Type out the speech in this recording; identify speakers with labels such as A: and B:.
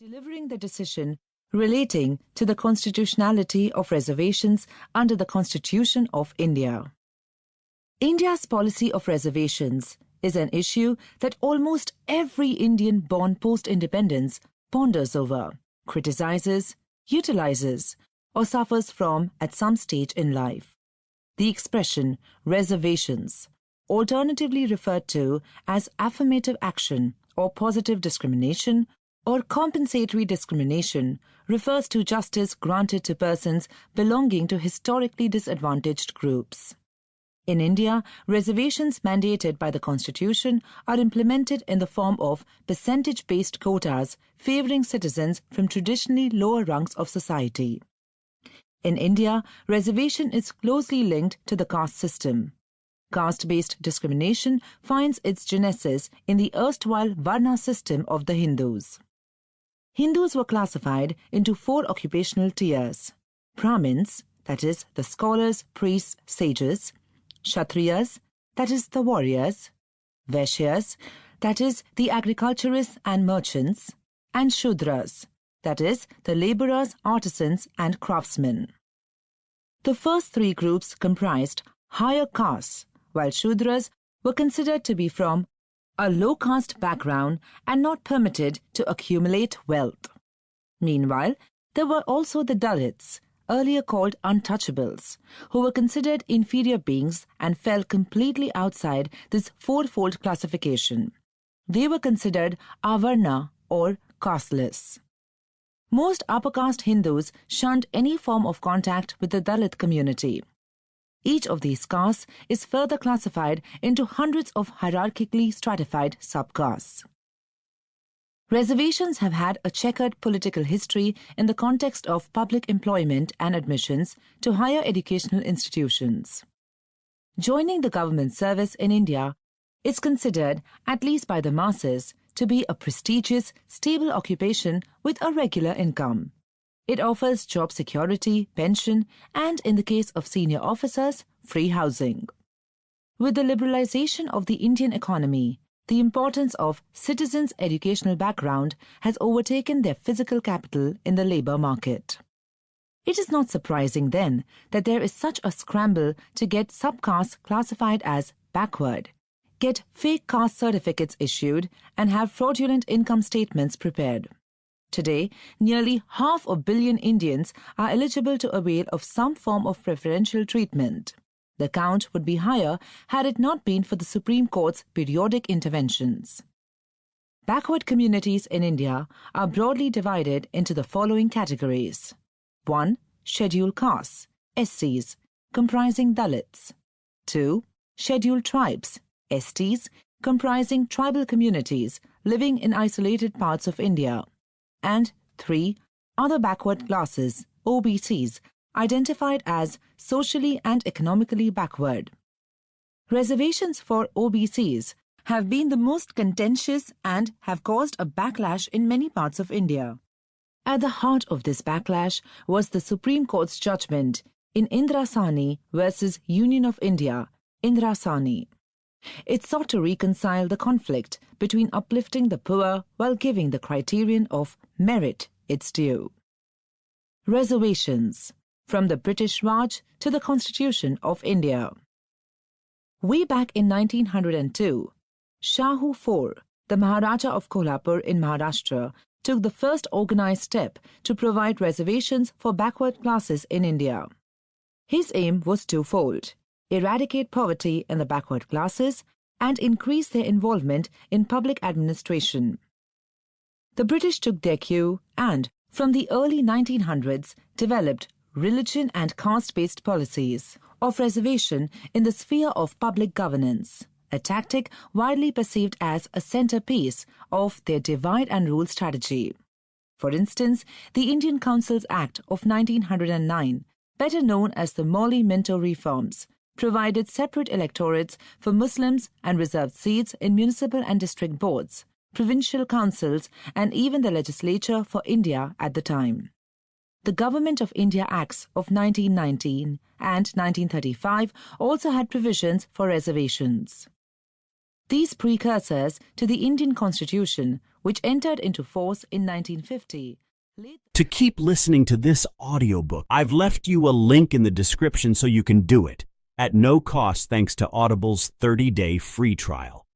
A: delivering the decision relating to the constitutionality of reservations under the Constitution of India. India's policy of reservations is an issue that almost every Indian born post-independence ponders over, criticizes, utilizes, or suffers from at some stage in life. The expression reservations, alternatively referred to as affirmative action or positive discrimination or compensatory discrimination, refers to justice granted to persons belonging to historically disadvantaged groups. In India, reservations mandated by the Constitution are implemented in the form of percentage-based quotas favouring citizens from traditionally lower rungs of society. In India, reservation is closely linked to the caste system. Caste-based discrimination finds its genesis in the erstwhile Varna system of the Hindus. Hindus were classified into 4 occupational tiers: Brahmins, that is, the scholars, priests, sages; Kshatriyas, that is, the warriors; Vaishyas, that is, the agriculturists and merchants; and Shudras, that is, the labourers, artisans, and craftsmen. The first 3 groups comprised higher castes, while Shudras were considered to be from a low caste background and not permitted to accumulate wealth. Meanwhile, there were also the Dalits, earlier called untouchables, who were considered inferior beings and fell completely outside this 4-fold classification. They were considered avarna or casteless. Most upper caste Hindus shunned any form of contact with the Dalit community. Each of these castes is further classified into hundreds of hierarchically stratified subcastes. Reservations have had a checkered political history in the context of public employment and admissions to higher educational institutions. Joining the government service in India is considered, at least by the masses, to be a prestigious, stable occupation with a regular income. It offers job security, pension, and, in the case of senior officers, free housing. With the liberalization of the Indian economy, the importance of citizens' educational background has overtaken their physical capital in the labour market. It is not surprising, then, that there is such a scramble to get subcastes classified as backward, get fake caste certificates issued, and have fraudulent income statements prepared. Today, nearly 500 million Indians are eligible to avail of some form of preferential treatment. The count would be higher had it not been for the Supreme Court's periodic interventions. Backward communities in India are broadly divided into the following categories. 1. Scheduled castes, SCs, comprising Dalits. 2. Scheduled tribes, STs, comprising tribal communities living in isolated parts of India. And 3. Other backward classes, OBCs, identified as socially and economically backward. Reservations for OBCs have been the most contentious and have caused a backlash in many parts of India. At the heart of this backlash was the Supreme Court's judgment in Indrasani versus Union of India, Indrasani. It sought to reconcile the conflict between uplifting the poor while giving the criterion of merit its due. Reservations, from the British Raj to the Constitution of India. Way back in 1902, Shahu IV, the Maharaja of Kolhapur in Maharashtra, took the first organized step to provide reservations for backward classes in India. His aim was twofold: eradicate poverty in the backward classes and increase their involvement in public administration. The British took their cue and, from the early 1900s, developed religion and caste-based policies of reservation in the sphere of public governance, a tactic widely perceived as a centerpiece of their divide and rule strategy. For instance, the Indian Councils Act of 1909, better known as the Mody-Minto reforms, provided separate electorates for Muslims and reserved seats in municipal and district boards, provincial councils, and even the legislature for India at the time. The Government of India Acts of 1919 and 1935 also had provisions for reservations. These precursors to the Indian Constitution which entered into force in 1950.
B: To keep listening to this audiobook, I've left you a link in the description so you can do it at no cost thanks to Audible's 30-day free trial.